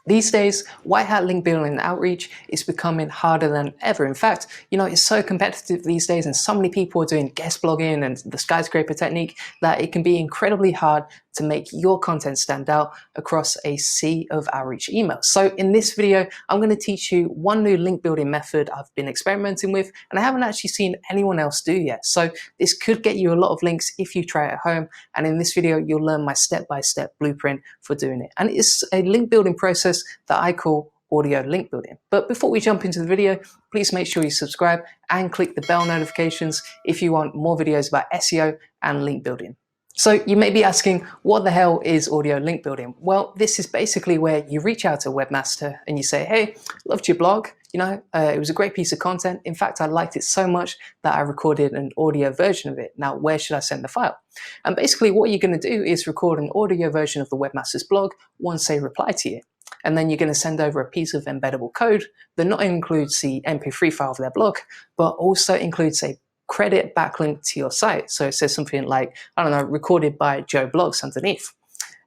These days, white hat link building and outreach is becoming harder than ever. In fact, it's so competitive these days and so many people are doing guest blogging and the skyscraper technique that it can be incredibly hard to make your content stand out across a sea of outreach emails. So in this video, I'm going to teach you one new link building method I've been experimenting with and I haven't actually seen anyone else do yet. So this could get you a lot of links if you try it at home. And in this video, you'll learn my step-by-step blueprint for doing it. And it's a link building process that I call audio link building. But before we jump into the video, please make sure you subscribe and click the bell notifications if you want more videos about SEO and link building. So you may be asking, what the hell is audio link building? Well, this is basically where you reach out to a webmaster and you say, hey, loved your blog. It was a great piece of content. In fact, I liked it so much that I recorded an audio version of it. Now, where should I send the file? And basically what you're going to do is record an audio version of the webmaster's blog once they reply to you. And then you're going to send over a piece of embeddable code that not only includes the MP3 file of their blog, but also includes a credit backlink to your site. So it says something like, I don't know, recorded by Joe Blogs underneath.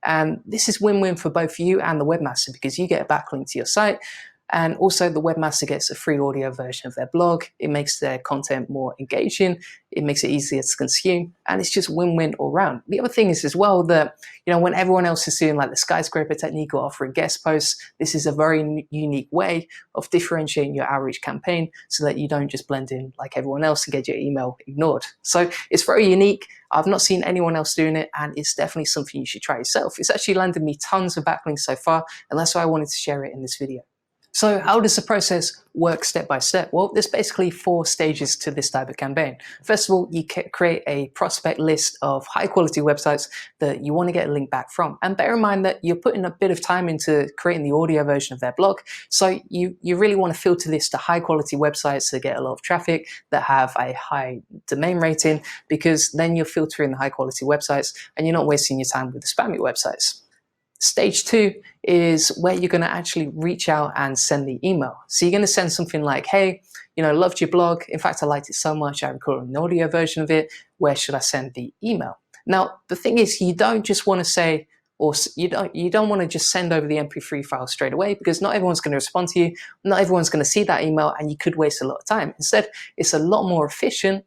And this is win-win for both you and the webmaster because you get a backlink to your site. And also the webmaster gets a free audio version of their blog. It makes their content more engaging. It makes it easier to consume. And it's just win-win all around. The other thing is as well that, when everyone else is doing like the skyscraper technique or offering guest posts, this is a very unique way of differentiating your outreach campaign so that you don't just blend in like everyone else and get your email ignored. So it's very unique. I've not seen anyone else doing it and it's definitely something you should try yourself. It's actually landed me tons of backlinks so far and that's why I wanted to share it in this video. So how does the process work step by step? Well, there's basically 4 stages to this type of campaign. First of all, you create a prospect list of high quality websites that you want to get a link back from. And bear in mind that you're putting a bit of time into creating the audio version of their blog. So you really want to filter this to high quality websites that get a lot of traffic, that have a high domain rating, because then you're filtering the high quality websites and you're not wasting your time with the spammy websites. Stage 2 is where you're going to actually reach out and send the email. So you're going to send something like, hey, loved your blog. In fact, I liked it so much, I recorded an audio version of it. Where should I send the email? Now, the thing is, you don't just want to say, or you don't want to just send over the MP3 file straight away because not everyone's going to respond to you. Not everyone's going to see that email and you could waste a lot of time. Instead, it's a lot more efficient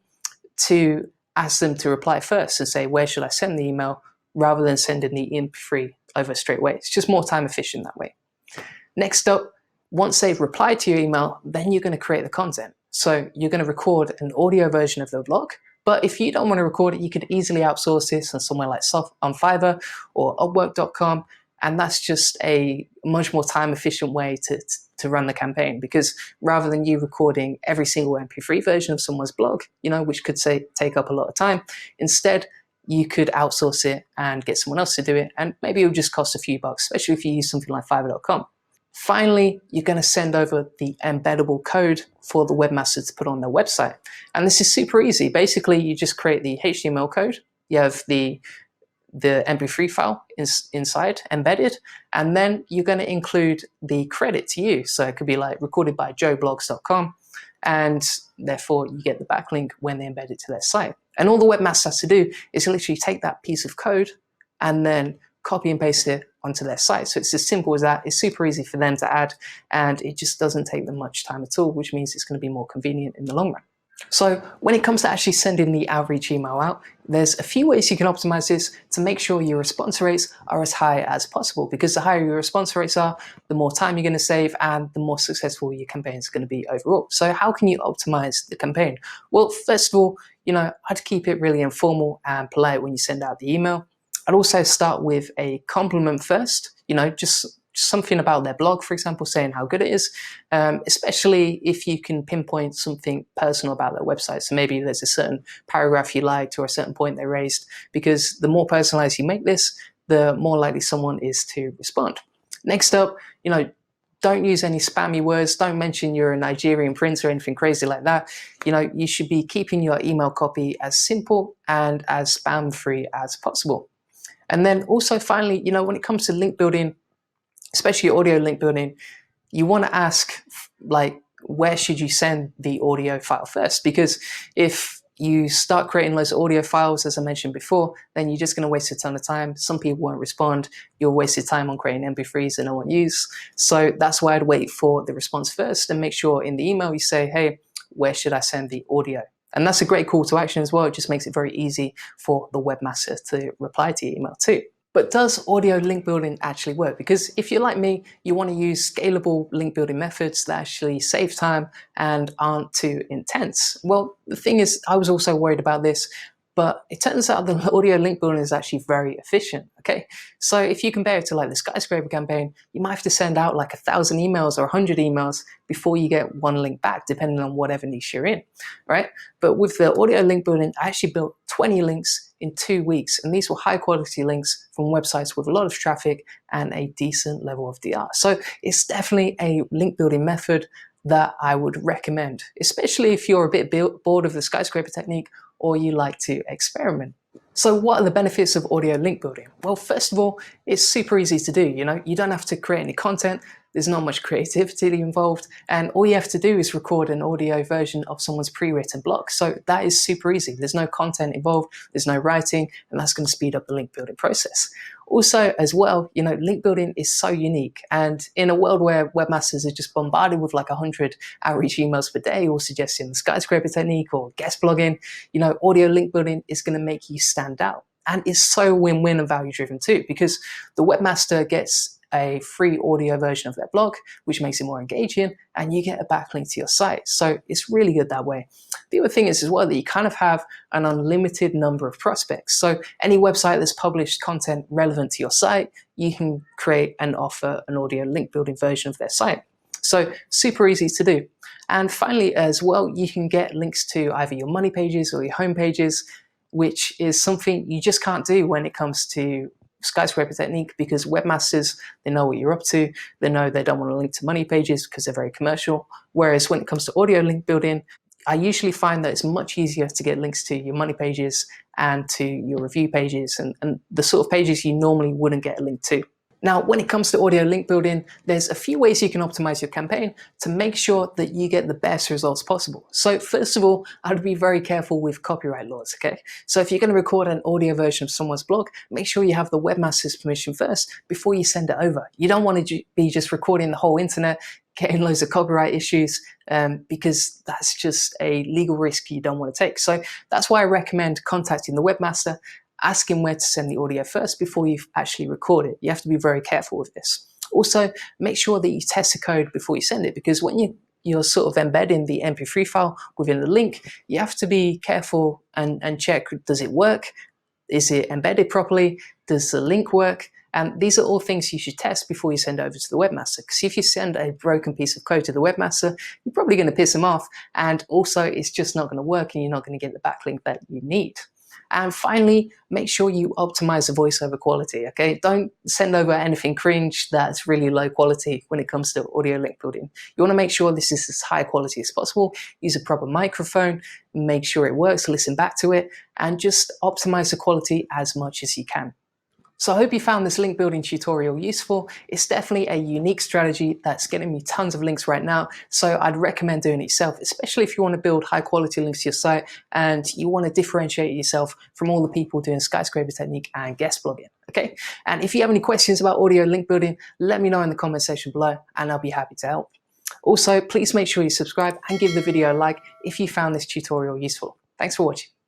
to ask them to reply first and say, where should I send the email, rather than sending the MP3 over straight away. It's just more time efficient that way. Next up, once they've replied to your email, then you're going to create the content. So you're going to record an audio version of the blog. But if you don't want to record it, you could easily outsource this on somewhere like on Fiverr or Upwork.com. And that's just a much more time efficient way to run the campaign, because rather than you recording every single MP3 version of someone's blog, which could take up a lot of time, instead, you could outsource it and get someone else to do it. And maybe it would just cost a few bucks, especially if you use something like Fiverr.com. Finally, you're going to send over the embeddable code for the webmaster to put on their website. And this is super easy. Basically, you just create the HTML code. You have the MP3 file inside embedded, and then you're going to include the credit to you. So it could be like recorded by joeblogs.com, and therefore you get the backlink when they embed it to their site. And all the webmaster has to do is literally take that piece of code and then copy and paste it onto their site. So it's as simple as that. It's super easy for them to add, and it just doesn't take them much time at all, which means it's going to be more convenient in the long run. So when it comes to actually sending the outreach email out, there's a few ways you can optimize this to make sure your response rates are as high as possible, because the higher your response rates are, the more time you're going to save and the more successful your campaign is going to be overall. So how can you optimize the campaign? Well, first of all, I'd keep it really informal and polite when you send out the email. I'd also start with a compliment first, just something about their blog, for example, saying how good it is, especially if you can pinpoint something personal about their website. So maybe there's a certain paragraph you liked or a certain point they raised, because the more personalized you make this, the more likely someone is to respond. Next up, don't use any spammy words. Don't mention you're a Nigerian prince or anything crazy like that. You should be keeping your email copy as simple and as spam-free as possible. And then also finally, when it comes to link building, especially audio link building, you want to ask, like, where should you send the audio file first? Because if you start creating loads of audio files, as I mentioned before, then you're just going to waste a ton of time. Some people won't respond. You'll waste your time on creating MP3s that no one uses. So that's why I'd wait for the response first and make sure in the email you say, hey, where should I send the audio? And that's a great call to action as well. It just makes it very easy for the webmaster to reply to your email too. But does audio link building actually work? Because if you're like me, you want to use scalable link building methods that actually save time and aren't too intense. Well, the thing is, I was also worried about this, but it turns out the audio link building is actually very efficient, okay? So if you compare it to like the skyscraper campaign, you might have to send out like 1,000 emails or 100 emails before you get one link back, depending on whatever niche you're in, right? But with the audio link building, I actually built 20 links in 2 weeks, and these were high quality links from websites with a lot of traffic and a decent level of DR. So it's definitely a link building method that I would recommend, especially if you're a bit bored of the skyscraper technique or you like to experiment. So what are the benefits of audio link building? Well, first of all, it's super easy to do. You don't have to create any content. There's not much creativity involved, and all you have to do is record an audio version of someone's pre-written blog. So that is super easy. There's no content involved, there's no writing, and that's going to speed up the link building process. Also, as well, link building is so unique, and in a world where webmasters are just bombarded with like 100 outreach emails per day, or suggesting the skyscraper technique or guest blogging, audio link building is going to make you stand out. And it's so win-win and value-driven too, because the webmaster gets a free audio version of their blog, which makes it more engaging, and you get a backlink to your site. So it's really good that way. The other thing is as well that you kind of have an unlimited number of prospects. So any website that's published content relevant to your site, you can create and offer an audio link building version of their site. So super easy to do. And finally as well, you can get links to either your money pages or your home pages, which is something you just can't do when it comes to skyscraper technique, because webmasters, they know what you're up to. They know they don't want to link to money pages because they're very commercial. Whereas when it comes to audio link building, I usually find that it's much easier to get links to your money pages and to your review pages and the sort of pages you normally wouldn't get a link to. Now, when it comes to audio link building, there's a few ways you can optimize your campaign to make sure that you get the best results possible. So first of all, I'd be very careful with copyright laws, okay? So if you're going to record an audio version of someone's blog, make sure you have the webmaster's permission first before you send it over. You don't want to be just recording the whole internet, getting loads of copyright issues, because that's just a legal risk you don't want to take. So that's why I recommend contacting the webmaster, asking where to send the audio first before you actually record it. You have to be very careful with this. Also, make sure that you test the code before you send it, because when you're sort of embedding the MP3 file within the link, you have to be careful and check, does it work? Is it embedded properly? Does the link work? And these are all things you should test before you send over to the webmaster. Because if you send a broken piece of code to the webmaster, you're probably going to piss them off. And also, it's just not going to work and you're not going to get the backlink that you need. And finally, make sure you optimize the voiceover quality, okay? Don't send over anything cringe that's really low quality when it comes to audio link building. You want to make sure this is as high quality as possible. Use a proper microphone, make sure it works, listen back to it, and just optimize the quality as much as you can. So I hope you found this link building tutorial useful. It's definitely a unique strategy that's getting me tons of links right now. So I'd recommend doing it yourself, especially if you want to build high quality links to your site and you want to differentiate yourself from all the people doing skyscraper technique and guest blogging. Okay. And if you have any questions about audio link building, let me know in the comment section below and I'll be happy to help. Also, please make sure you subscribe and give the video a like if you found this tutorial useful. Thanks for watching.